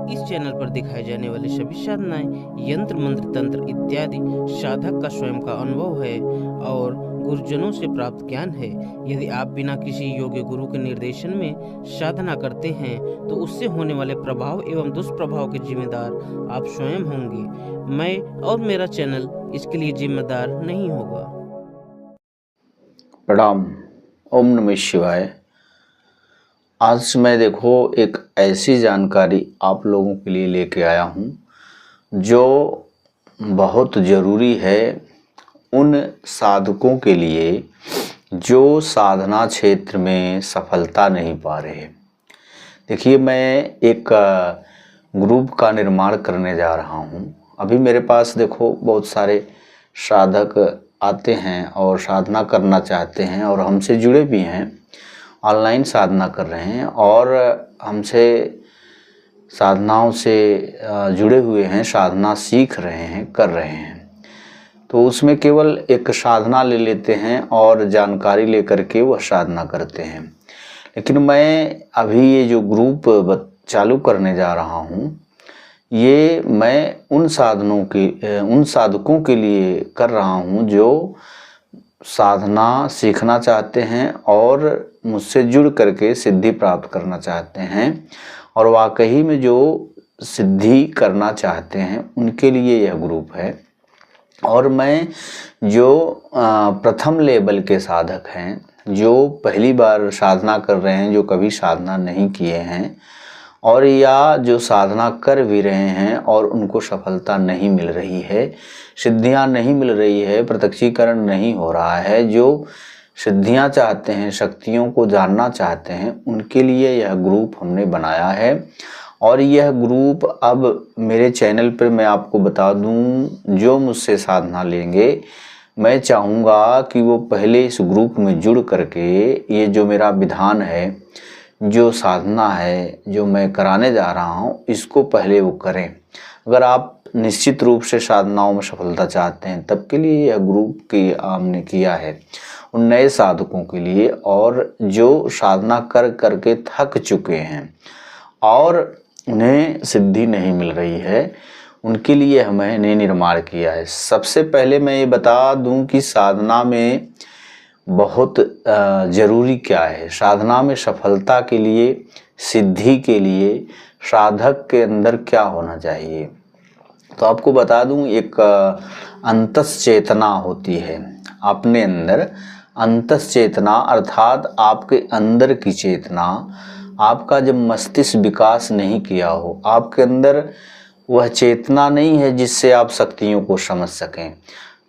इस चैनल पर दिखाए जाने वाले सभी साधनाएं यंत्र मंत्र तंत्र इत्यादि साधक का स्वयं का अनुभव है और गुरुजनों से प्राप्त ज्ञान है। यदि आप बिना किसी योग्य गुरु के निर्देशन में साधना करते हैं तो उससे होने वाले प्रभाव एवं दुष्प्रभाव के जिम्मेदार आप स्वयं होंगे। मैं और मेरा चैनल इसके लिए जिम्मेदार नहीं होगा। प्रणाम। ओम नमः शिवाय। आज मैं देखो एक ऐसी जानकारी आप लोगों के लिए लेके आया हूँ जो बहुत ज़रूरी है उन साधकों के लिए जो साधना क्षेत्र में सफलता नहीं पा रहे। देखिए, मैं एक ग्रुप का निर्माण करने जा रहा हूँ। अभी मेरे पास देखो बहुत सारे साधक आते हैं और साधना करना चाहते हैं और हमसे जुड़े भी हैं, ऑनलाइन साधना कर रहे हैं और हमसे साधनाओं से जुड़े हुए हैं, साधना सीख रहे हैं, कर रहे हैं। तो उसमें केवल एक साधना ले लेते हैं और जानकारी लेकर के वह साधना करते हैं। लेकिन मैं अभी ये जो ग्रुप चालू करने जा रहा हूँ, ये मैं उन साधकों के लिए कर रहा हूँ जो साधना सीखना चाहते हैं और मुझसे जुड़ करके सिद्धि प्राप्त करना चाहते हैं और वाकई में जो सिद्धि करना चाहते हैं उनके लिए यह ग्रुप है। और मैं जो प्रथम लेवल के साधक हैं, जो पहली बार साधना कर रहे हैं, जो कभी साधना नहीं किए हैं और या जो साधना कर भी रहे हैं और उनको सफलता नहीं मिल रही है, सिद्धियां नहीं मिल रही है, प्रत्यक्षीकरण नहीं हो रहा है, जो सिद्धियां चाहते हैं, शक्तियों को जानना चाहते हैं, उनके लिए यह ग्रुप हमने बनाया है। और यह ग्रुप अब मेरे चैनल पर मैं आपको बता दूं, जो मुझसे साधना लेंगे मैं चाहूँगा कि वो पहले इस ग्रुप में जुड़ करके ये जो मेरा विधान है, जो साधना है, जो मैं कराने जा रहा हूँ, इसको पहले वो करें। अगर आप निश्चित रूप से साधनाओं में सफलता चाहते हैं तब के लिए यह ग्रुप की हमने किया है उन नए साधकों के लिए, और जो साधना कर करके थक चुके हैं और उन्हें सिद्धि नहीं मिल रही है, उनके लिए मैंने निर्माण किया है। सबसे पहले मैं ये बता दूं कि साधना में बहुत ज़रूरी क्या है। साधना में सफलता के लिए, सिद्धि के लिए साधक के अंदर क्या होना चाहिए, तो आपको बता दूं, एक अंतस चेतना होती है अपने अंदर। अंतस चेतना अर्थात आपके अंदर की चेतना, आपका जब मस्तिष्क विकास नहीं किया हो, आपके अंदर वह चेतना नहीं है जिससे आप शक्तियों को समझ सकें।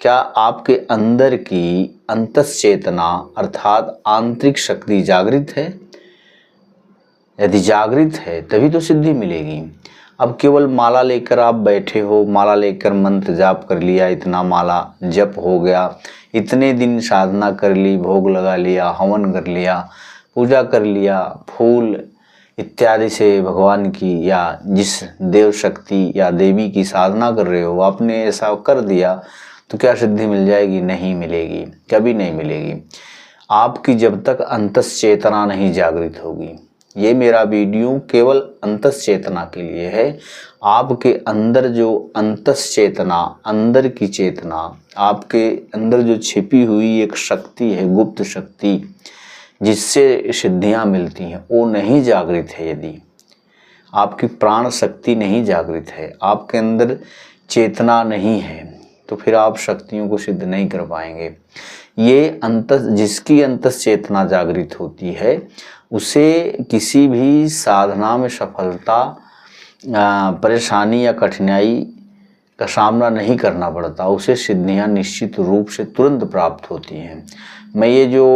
क्या आपके अंदर की अंतस चेतना अर्थात आंतरिक शक्ति जागृत है? यदि जागृत है तभी तो सिद्धि मिलेगी। अब केवल माला लेकर आप बैठे हो, माला लेकर मंत्र जाप कर लिया, इतना माला जप हो गया, इतने दिन साधना कर ली, भोग लगा लिया, हवन कर लिया, पूजा कर लिया, फूल इत्यादि से भगवान की या जिस देव शक्ति या देवी की साधना कर रहे हो, आपने ऐसा कर दिया तो क्या सिद्धि मिल जाएगी? नहीं मिलेगी, कभी नहीं मिलेगी आपकी, जब तक अंतस चेतना नहीं जागृत होगी। ये मेरा वीडियो केवल अंतस चेतना के लिए है। आपके अंदर जो अंतस चेतना, अंदर की चेतना, आपके अंदर जो छिपी हुई एक शक्ति है, गुप्त शक्ति जिससे सिद्धियां मिलती हैं, वो नहीं जागृत है, यदि आपकी प्राण शक्ति नहीं जागृत है, आपके अंदर चेतना नहीं है, तो फिर आप शक्तियों को सिद्ध नहीं कर पाएंगे। ये जिसकी अंतस चेतना जागृत होती है उसे किसी भी साधना में सफलता, परेशानी या कठिनाई का सामना नहीं करना पड़ता, उसे सिद्धियां निश्चित रूप से तुरंत प्राप्त होती हैं। मैं ये जो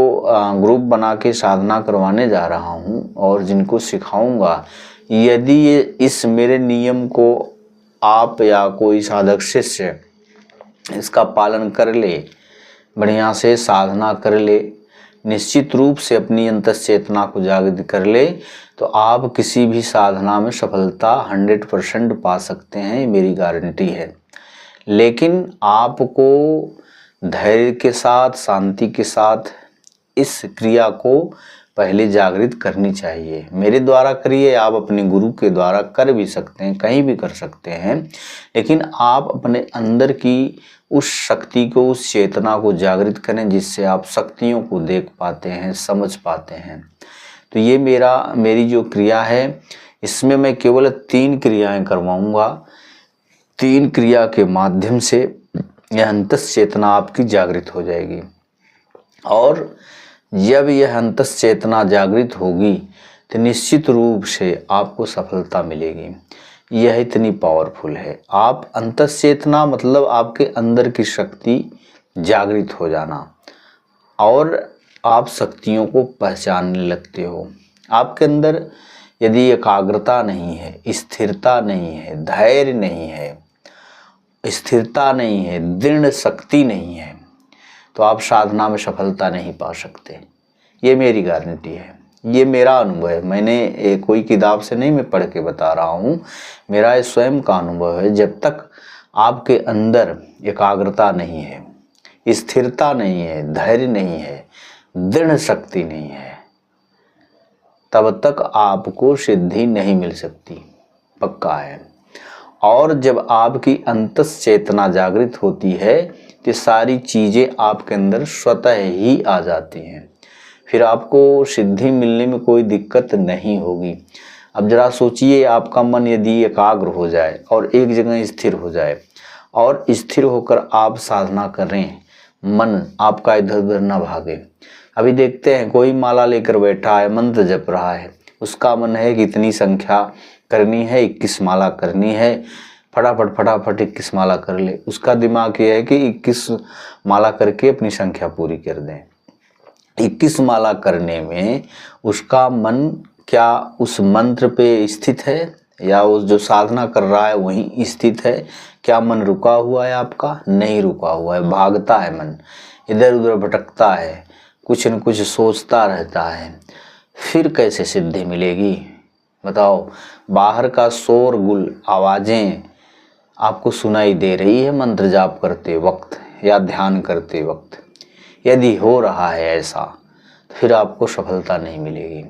ग्रुप बना के साधना करवाने जा रहा हूँ और जिनको सिखाऊंगा, यदि ये इस मेरे नियम को आप या कोई साधक शिष्य इसका पालन कर ले, बढ़िया से साधना कर ले, निश्चित रूप से अपनी अंतस चेतना को जागृत कर ले, तो आप किसी भी साधना में सफलता 100% पा सकते हैं, मेरी गारंटी है। लेकिन आपको धैर्य के साथ, शांति के साथ इस क्रिया को पहले जागृत करनी चाहिए। मेरे द्वारा करिए, आप अपने गुरु के द्वारा कर भी सकते हैं, कहीं भी कर सकते हैं, लेकिन आप अपने अंदर की उस शक्ति को, उस चेतना को जागृत करें जिससे आप शक्तियों को देख पाते हैं, समझ पाते हैं। तो ये मेरी जो क्रिया है, इसमें मैं केवल 3 क्रियाएं करवाऊंगा। 3 क्रिया के माध्यम से यह अंतस चेतना आपकी जागृत हो जाएगी, और जब यह अंतस चेतना जागृत होगी तो निश्चित रूप से आपको सफलता मिलेगी। यह इतनी पावरफुल है। आप अंतस चेतना मतलब आपके अंदर की शक्ति जागृत हो जाना, और आप शक्तियों को पहचानने लगते हो। आपके अंदर यदि एकाग्रता नहीं है, स्थिरता नहीं है, धैर्य नहीं है, स्थिरता नहीं है, दृढ़ शक्ति नहीं है, तो आप साधना में सफलता नहीं पा सकते। ये मेरी गारंटी है, ये मेरा अनुभव है। मैंने कोई किताब से नहीं मैं पढ़ के बता रहा हूँ, मेरा ये स्वयं का अनुभव है। जब तक आपके अंदर एकाग्रता नहीं है, स्थिरता नहीं है, धैर्य नहीं है, दृढ़ शक्ति नहीं है, तब तक आपको सिद्धि नहीं मिल सकती, पक्का है। और जब आपकी अंतस चेतना जागृत होती है तो सारी चीज़ें आपके अंदर स्वतः ही आ जाती हैं, फिर आपको सिद्धि मिलने में कोई दिक्कत नहीं होगी। अब जरा सोचिए, आपका मन यदि एकाग्र हो जाए और एक जगह स्थिर हो जाए, और स्थिर होकर आप साधना करें, मन आपका इधर उधर न भागे। अभी देखते हैं कोई माला लेकर बैठा है, मंत्र जप रहा है, उसका मन है कि इतनी संख्या करनी है, 21 माला करनी है, फटाफट 21 माला कर ले। उसका दिमाग ये है कि 21 माला करके अपनी संख्या पूरी कर दें। 21 माला करने में उसका मन क्या उस मंत्र पे स्थित है, या उस जो साधना कर रहा है वहीं स्थित है? क्या मन रुका हुआ है आपका? नहीं रुका हुआ है, भागता है मन, इधर उधर भटकता है, कुछ न कुछ सोचता रहता है। फिर कैसे सिद्धि मिलेगी बताओ? बाहर का शोरगुल, आवाज़ें आपको सुनाई दे रही है मंत्र जाप करते वक्त या ध्यान करते वक्त, यदि हो रहा है ऐसा, तो फिर आपको सफलता नहीं मिलेगी।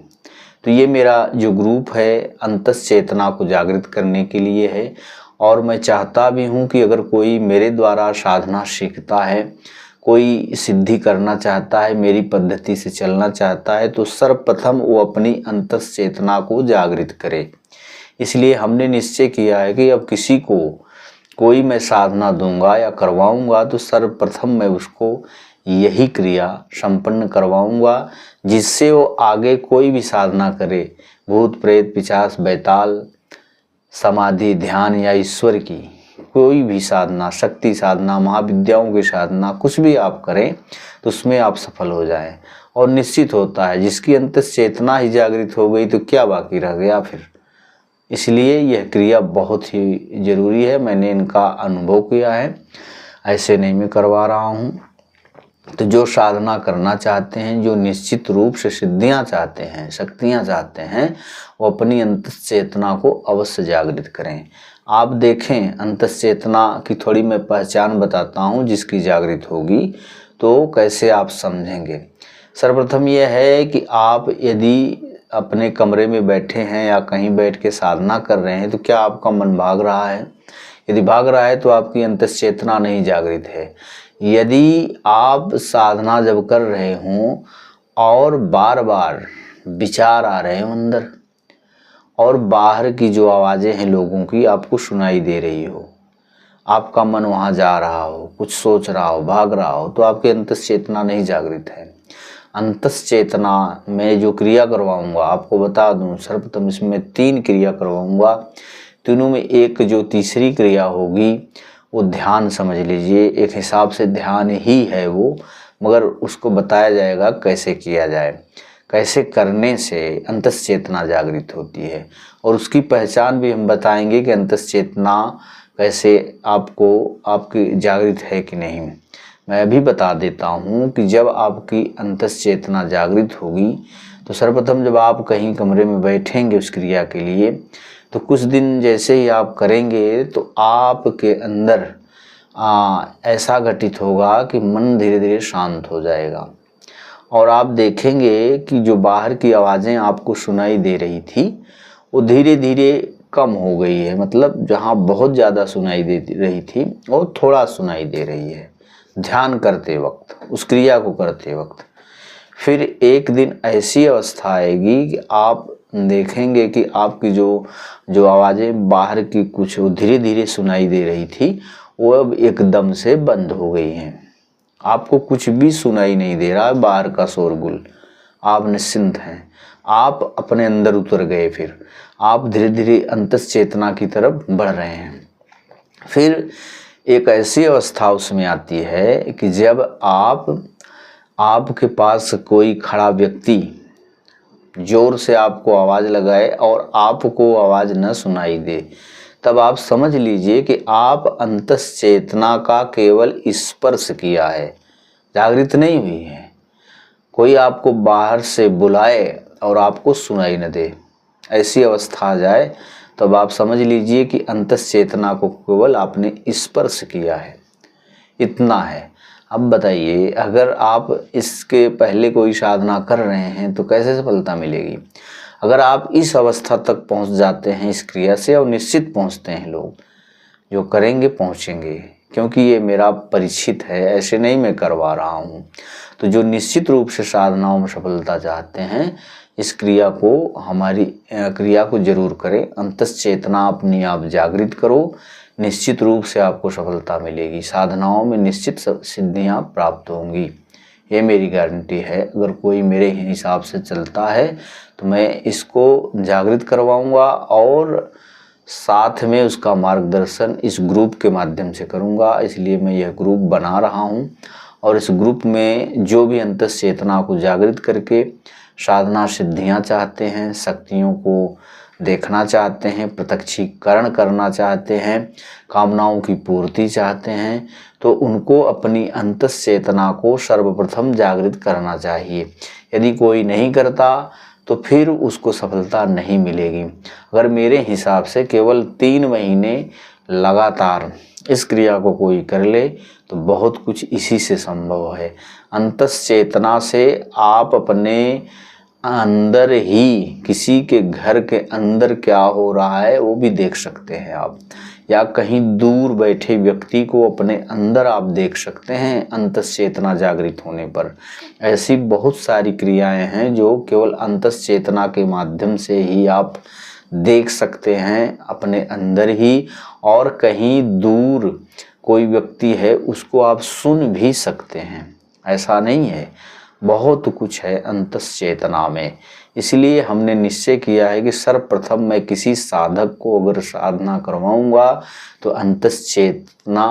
तो ये मेरा जो ग्रुप है अंतस चेतना को जागृत करने के लिए है, और मैं चाहता भी हूँ कि अगर कोई मेरे द्वारा साधना सीखता है, कोई सिद्धि करना चाहता है, मेरी पद्धति से चलना चाहता है, तो सर्वप्रथम वो अपनी अंतस चेतना को जागृत करे। इसलिए हमने निश्चय किया है कि अब किसी को कोई मैं साधना दूंगा या करवाऊंगा तो सर्वप्रथम मैं उसको यही क्रिया संपन्न करवाऊंगा, जिससे वो आगे कोई भी साधना करे, भूत प्रेत पिशाच बैताल समाधि ध्यान या ईश्वर की कोई भी साधना, शक्ति साधना, महाविद्याओं की साधना, कुछ भी आप करें तो उसमें आप सफल हो जाएं। और निश्चित होता है जिसकी अंतस चेतना ही जागृत हो गई तो क्या बाकी रह गया फिर। इसलिए यह क्रिया बहुत ही ज़रूरी है। मैंने इनका अनुभव किया है, ऐसे नहीं मैं करवा रहा हूँ। तो जो साधना करना चाहते हैं, जो निश्चित रूप से सिद्धियां चाहते हैं, शक्तियां चाहते हैं, वो अपनी अंतस चेतना को अवश्य जागृत करें। आप देखें, अंतस चेतना की थोड़ी मैं पहचान बताता हूँ, जिसकी जागृत होगी तो कैसे आप समझेंगे। सर्वप्रथम यह है कि आप यदि अपने कमरे में बैठे हैं या कहीं बैठ के साधना कर रहे हैं, तो क्या आपका मन भाग रहा है? यदि भाग रहा है तो आपकी अंतस चेतना नहीं जागृत है। यदि आप साधना जब कर रहे हों और बार बार विचार आ रहे हों अंदर, और बाहर की जो आवाज़ें हैं लोगों की आपको सुनाई दे रही हो, आपका मन वहाँ जा रहा हो, कुछ सोच रहा हो, भाग रहा हो, तो आपकी अंतस चेतना नहीं जागृत है। अंतस चेतना में जो क्रिया करवाऊंगा, आपको बता दूं, सर्वप्रथम इसमें 3 क्रिया करवाऊंगा। तीनों में एक जो तीसरी क्रिया होगी वो ध्यान समझ लीजिए, एक हिसाब से ध्यान ही है वो, मगर उसको बताया जाएगा कैसे किया जाए, कैसे करने से अंतस चेतना जागृत होती है। और उसकी पहचान भी हम बताएंगे कि अंतस चेतना कैसे आपकी जागृत है कि नहीं। मैं अभी बता देता हूँ कि जब आपकी अंतस चेतना जागृत होगी तो सर्वप्रथम जब आप कहीं कमरे में बैठेंगे उस क्रिया के लिए, तो कुछ दिन जैसे ही आप करेंगे तो आपके अंदर ऐसा घटित होगा कि मन धीरे धीरे शांत हो जाएगा। और आप देखेंगे कि जो बाहर की आवाज़ें आपको सुनाई दे रही थी वो धीरे धीरे कम हो गई है। मतलब जहाँ बहुत ज़्यादा सुनाई दे रही थी वो थोड़ा सुनाई दे रही है ध्यान करते वक्त, उस क्रिया को करते वक्त। फिर एक दिन ऐसी अवस्था आएगी कि आप देखेंगे कि आपकी जो आवाज़ें बाहर की कुछ धीरे धीरे सुनाई दे रही थी वो अब एकदम से बंद हो गई हैं। आपको कुछ भी सुनाई नहीं दे रहा है बाहर का शोरगुल, आप निश्चिंत हैं, आप अपने अंदर उतर गए। फिर आप धीरे धीरे अंतस चेतना की तरफ बढ़ रहे हैं। फिर एक ऐसी अवस्था उसमें आती है कि जब आपके पास कोई खड़ा व्यक्ति जोर से आपको आवाज़ लगाए और आपको आवाज़ न सुनाई दे, तब आप समझ लीजिए कि आप अंतस चेतना का केवल स्पर्श किया है, जागृत नहीं हुई है। कोई आपको बाहर से बुलाए और आपको सुनाई न दे, ऐसी अवस्था आ जाए तब आप समझ लीजिए कि अंतस चेतना को केवल आपने स्पर्श किया है, इतना है। अब बताइए, अगर आप इसके पहले कोई साधना कर रहे हैं तो कैसे सफलता मिलेगी? अगर आप इस अवस्था तक पहुंच जाते हैं इस क्रिया से, और निश्चित पहुंचते हैं, लोग जो करेंगे पहुंचेंगे, क्योंकि ये मेरा परिचित है, ऐसे नहीं मैं करवा रहा हूँ। तो जो निश्चित रूप से साधनाओं में सफलता चाहते हैं इस क्रिया को, हमारी क्रिया को जरूर करें। अंतस चेतना अपनी आप जागृत करो, निश्चित रूप से आपको सफलता मिलेगी, साधनाओं में निश्चित सिद्धियां प्राप्त होंगी, ये मेरी गारंटी है। अगर कोई मेरे हिसाब से चलता है तो मैं इसको जागृत करवाऊंगा और साथ में उसका मार्गदर्शन इस ग्रुप के माध्यम से करूंगा। इसलिए मैं यह ग्रुप बना रहा हूं और इस ग्रुप में जो भी अंतस चेतना को जागृत करके साधना सिद्धियां चाहते हैं, शक्तियों को देखना चाहते हैं, प्रत्यक्षीकरण करना चाहते हैं, कामनाओं की पूर्ति चाहते हैं, तो उनको अपनी अंतस चेतना को सर्वप्रथम जागृत करना चाहिए। यदि कोई नहीं करता तो फिर उसको सफलता नहीं मिलेगी। अगर मेरे हिसाब से केवल 3 महीने लगातार इस क्रिया को कोई कर ले तो बहुत कुछ इसी से संभव है। अंतस चेतना से आप अपने अंदर ही किसी के घर के अंदर क्या हो रहा है वो भी देख सकते हैं आप, या कहीं दूर बैठे व्यक्ति को अपने अंदर आप देख सकते हैं अंतस चेतना जागृत होने पर। ऐसी बहुत सारी क्रियाएं हैं जो केवल अंतस चेतना के माध्यम से ही आप देख सकते हैं अपने अंदर ही, और कहीं दूर कोई व्यक्ति है उसको आप सुन भी सकते हैं, ऐसा नहीं है। बहुत कुछ है अंतस चेतना में। इसलिए हमने निश्चय किया है कि सर्वप्रथम मैं किसी साधक को अगर साधना करवाऊंगा तो अंतस चेतना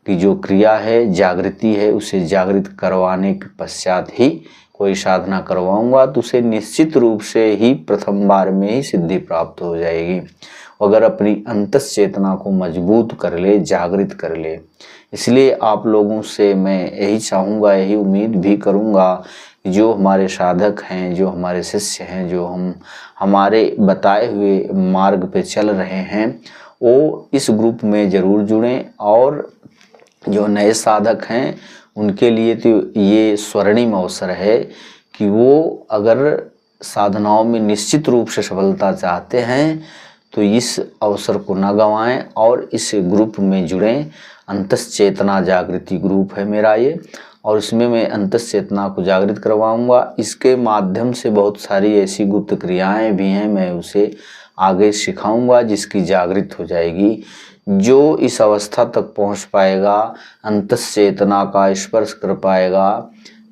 की जो क्रिया है, जागृति है, उसे जागृत करवाने के पश्चात ही कोई साधना करवाऊंगा तो उसे निश्चित रूप से ही प्रथम बार में ही सिद्धि प्राप्त हो जाएगी, अगर अपनी अंतस चेतना को मजबूत कर ले, जागृत कर ले। इसलिए आप लोगों से मैं यही चाहूँगा, यही उम्मीद भी करूँगा कि जो हमारे साधक हैं, जो हमारे शिष्य हैं, जो हमारे बताए हुए मार्ग पे चल रहे हैं, वो इस ग्रुप में ज़रूर जुड़ें। और जो नए साधक हैं उनके लिए तो ये स्वर्णिम अवसर है कि वो अगर साधनाओं में निश्चित रूप से सफलता चाहते हैं तो इस अवसर को न गंवाएं और इस ग्रुप में जुड़ें। अंतस चेतना जागृति ग्रुप है मेरा ये, और इसमें मैं अंतस चेतना को जागृत करवाऊंगा। इसके माध्यम से बहुत सारी ऐसी गुप्त क्रियाएं भी हैं, मैं उसे आगे सिखाऊंगा जिसकी जागृत हो जाएगी। जो इस अवस्था तक पहुंच पाएगा, अंतस चेतना का स्पर्श कर पाएगा,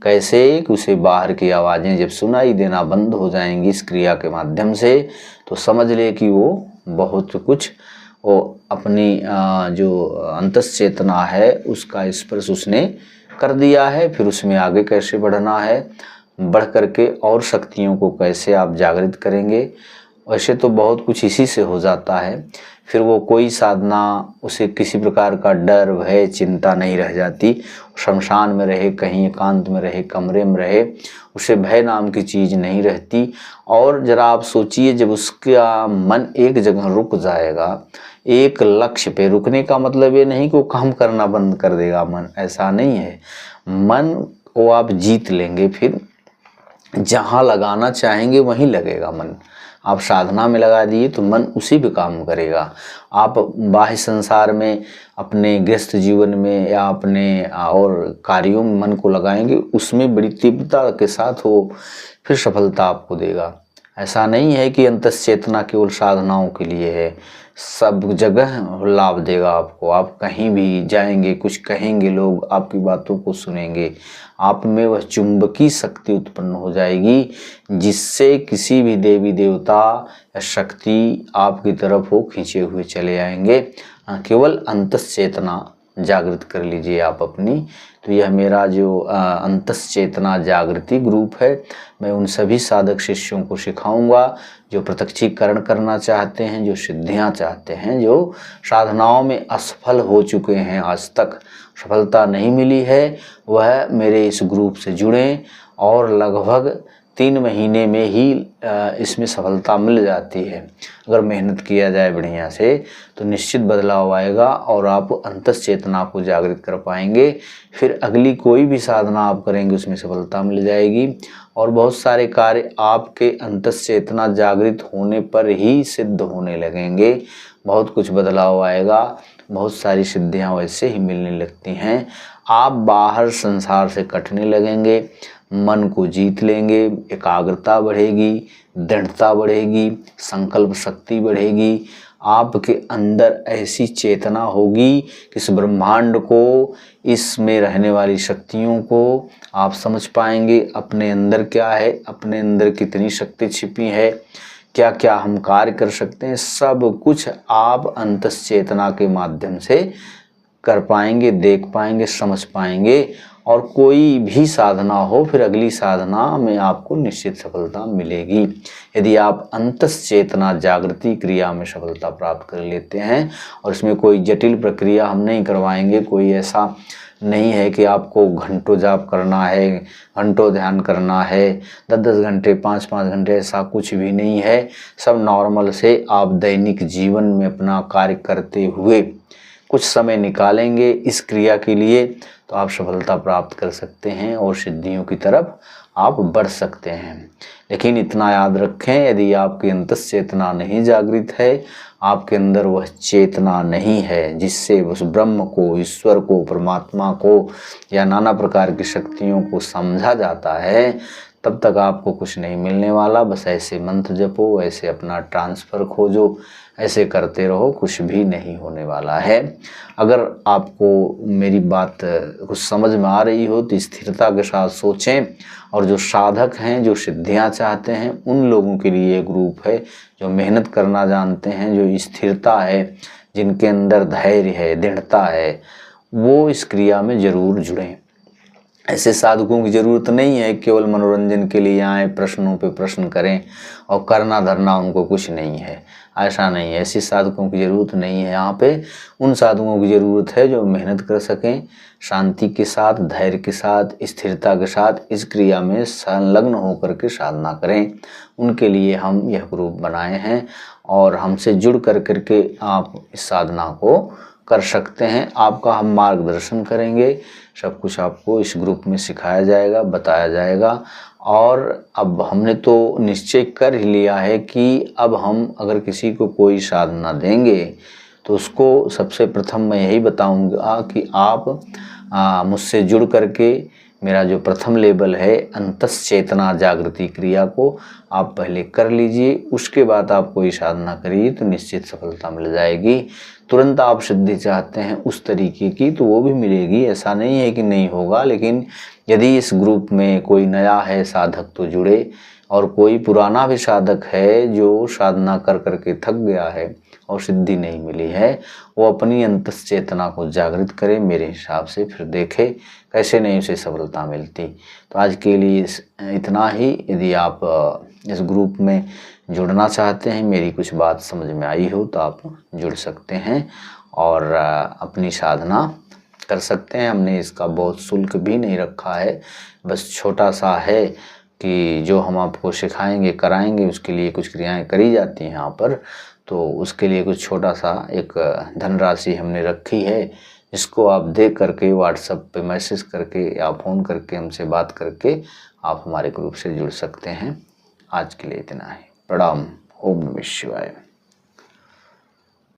कैसे कि उसे बाहर की आवाज़ें जब सुनाई देना बंद हो जाएंगी इस क्रिया के माध्यम से, तो समझ ले कि वो बहुत कुछ वो अपनी जो अंतस चेतना है उसका स्पर्श उसने कर दिया है। फिर उसमें आगे कैसे बढ़ना है, बढ़ करके और शक्तियों को कैसे आप जागृत करेंगे, वैसे तो बहुत कुछ इसी से हो जाता है। फिर वो कोई साधना उसे किसी प्रकार का डर, भय, चिंता नहीं रह जाती। शमशान में रहे, कहीं एकांत में रहे, कमरे में रहे, उसे भय नाम की चीज़ नहीं रहती। और ज़रा आप सोचिए, जब उसका मन एक जगह रुक जाएगा, एक लक्ष्य पे रुकने का मतलब ये नहीं कि वो काम करना बंद कर देगा मन, ऐसा नहीं है। मन को आप जीत लेंगे फिर जहाँ लगाना चाहेंगे वहीं लगेगा मन। आप साधना में लगा दिए तो मन उसी पे काम करेगा। आप बाह्य संसार में, अपने गृहस्थ जीवन में या अपने और कार्यों में मन को लगाएंगे, उसमें बड़ी तीव्रता के साथ वो फिर सफलता आपको देगा। ऐसा नहीं है कि अंतश्चेतना केवल साधनाओं के लिए है, सब जगह लाभ देगा आपको। आप कहीं भी जाएंगे, कुछ कहेंगे, लोग आपकी बातों को सुनेंगे, आप में वह चुंबकीय शक्ति उत्पन्न हो जाएगी, जिससे किसी भी देवी देवता या शक्ति आपकी तरफ वो खींचे हुए चले आएंगे। केवल अंतश्चेतना जागृत कर लीजिए आप अपनी। तो यह मेरा जो अंतश्चेतना जागृति ग्रुप है, मैं उन सभी साधक शिष्यों को सिखाऊंगा जो प्रत्यक्षीकरण करना चाहते हैं, जो सिद्धियां चाहते हैं, जो साधनाओं में असफल हो चुके हैं, आज तक सफलता नहीं मिली है, वह मेरे इस ग्रुप से जुड़ें और लगभग 3 महीने में ही इसमें सफलता मिल जाती है। अगर मेहनत किया जाए बढ़िया से तो निश्चित बदलाव आएगा और आप अंतश्चेतना को जागृत कर पाएंगे। फिर अगली कोई भी साधना आप करेंगे उसमें सफलता मिल जाएगी और बहुत सारे कार्य आपके अंतश्चेतना जागृत होने पर ही सिद्ध होने लगेंगे। बहुत कुछ बदलाव आएगा, बहुत सारी सिद्धियां वैसे ही मिलने लगती हैं। आप बाहर संसार से कटने लगेंगे, मन को जीत लेंगे, एकाग्रता बढ़ेगी, दृढ़ता बढ़ेगी, संकल्प शक्ति बढ़ेगी। आपके अंदर ऐसी चेतना होगी कि इस ब्रह्मांड को, इसमें रहने वाली शक्तियों को आप समझ पाएंगे। अपने अंदर क्या है, अपने अंदर कितनी शक्ति छिपी है, क्या क्या हम कार्य कर सकते हैं, सब कुछ आप अंतश्चेतना के माध्यम से कर पाएंगे, देख पाएंगे, समझ पाएंगे। और कोई भी साधना हो, फिर अगली साधना में आपको निश्चित सफलता मिलेगी यदि आप अंतश्चेतना जागृति क्रिया में सफलता प्राप्त कर लेते हैं। और इसमें कोई जटिल प्रक्रिया हम नहीं करवाएंगे, कोई ऐसा नहीं है कि आपको घंटों जाप करना है, घंटों ध्यान करना है, 10-10 घंटे, 5-5 घंटे, ऐसा कुछ भी नहीं है। सब नॉर्मल से आप दैनिक जीवन में अपना कार्य करते हुए कुछ समय निकालेंगे इस क्रिया के लिए, तो आप सफलता प्राप्त कर सकते हैं और सिद्धियों की तरफ आप बढ़ सकते हैं। लेकिन इतना याद रखें, यदि आपकी अंतश्चेतना नहीं जागृत है, आपके अंदर वह चेतना नहीं है जिससे उस ब्रह्म को, ईश्वर को, परमात्मा को या नाना प्रकार की शक्तियों को समझा जाता है, तब तक आपको कुछ नहीं मिलने वाला। बस ऐसे मंत्र जपो, ऐसे अपना ट्रांसफ़र खोजो, ऐसे करते रहो, कुछ भी नहीं होने वाला है। अगर आपको मेरी बात कुछ समझ में आ रही हो तो स्थिरता के साथ सोचें। और जो साधक हैं, जो सिद्धियां चाहते हैं, उन लोगों के लिए ये ग्रुप है। जो मेहनत करना जानते हैं, जो स्थिरता है, जिनके अंदर धैर्य है, दृढ़ता है, वो इस क्रिया में ज़रूर जुड़ें। ऐसे साधकों की ज़रूरत नहीं है केवल मनोरंजन के लिए आए, प्रश्नों पे प्रश्न करें और करना धरना उनको कुछ नहीं है, ऐसा नहीं है। ऐसे साधकों की ज़रूरत नहीं है। यहाँ पे उन साधकों की ज़रूरत है जो मेहनत कर सकें, शांति के साथ, धैर्य के साथ, स्थिरता के साथ इस क्रिया में संलग्न होकर के साधना करें। उनके लिए हम यह ग्रुप बनाए हैं और हमसे जुड़ कर करके आप इस साधना को कर सकते हैं। आपका हम मार्गदर्शन करेंगे, सब कुछ आपको इस ग्रुप में सिखाया जाएगा, बताया जाएगा। और अब हमने तो निश्चय कर ही लिया है कि अब हम अगर किसी को कोई साधना देंगे तो उसको सबसे प्रथम मैं यही बताऊंगा कि आप मुझसे जुड़ करके मेरा जो प्रथम लेवल है अंतश्चेतना जागृति क्रिया को आप पहले कर लीजिए, उसके बाद आप कोई साधना करिए तो निश्चित सफलता मिल जाएगी। तुरंत आप सिद्धि चाहते हैं उस तरीके की तो वो भी मिलेगी, ऐसा नहीं है कि नहीं होगा। लेकिन यदि इस ग्रुप में कोई नया है साधक तो जुड़े, और कोई पुराना भी साधक है जो साधना कर करके थक गया है और सिद्धि नहीं मिली है, वो अपनी अंतश्चेतना को जागृत करे मेरे हिसाब से, फिर देखे कैसे नहीं उसे सफलता मिलती। तो आज के लिए इतना ही। यदि आप इस ग्रुप में जुड़ना चाहते हैं, मेरी कुछ बात समझ में आई हो तो आप जुड़ सकते हैं और अपनी साधना कर सकते हैं। हमने इसका बहुत शुल्क भी नहीं रखा है, बस छोटा सा है कि जो हम आपको सिखाएंगे, कराएंगे, उसके लिए कुछ क्रियाएं करी जाती हैं यहाँ पर, तो उसके लिए कुछ छोटा सा एक धनराशि हमने रखी है इसको आप देख करके व्हाट्सएप पे मैसेज करके या फ़ोन करके हमसे बात करके आप हमारे ग्रुप से जुड़ सकते हैं। आज के लिए इतना ही। प्रणाम। ओम नमः शिवाय।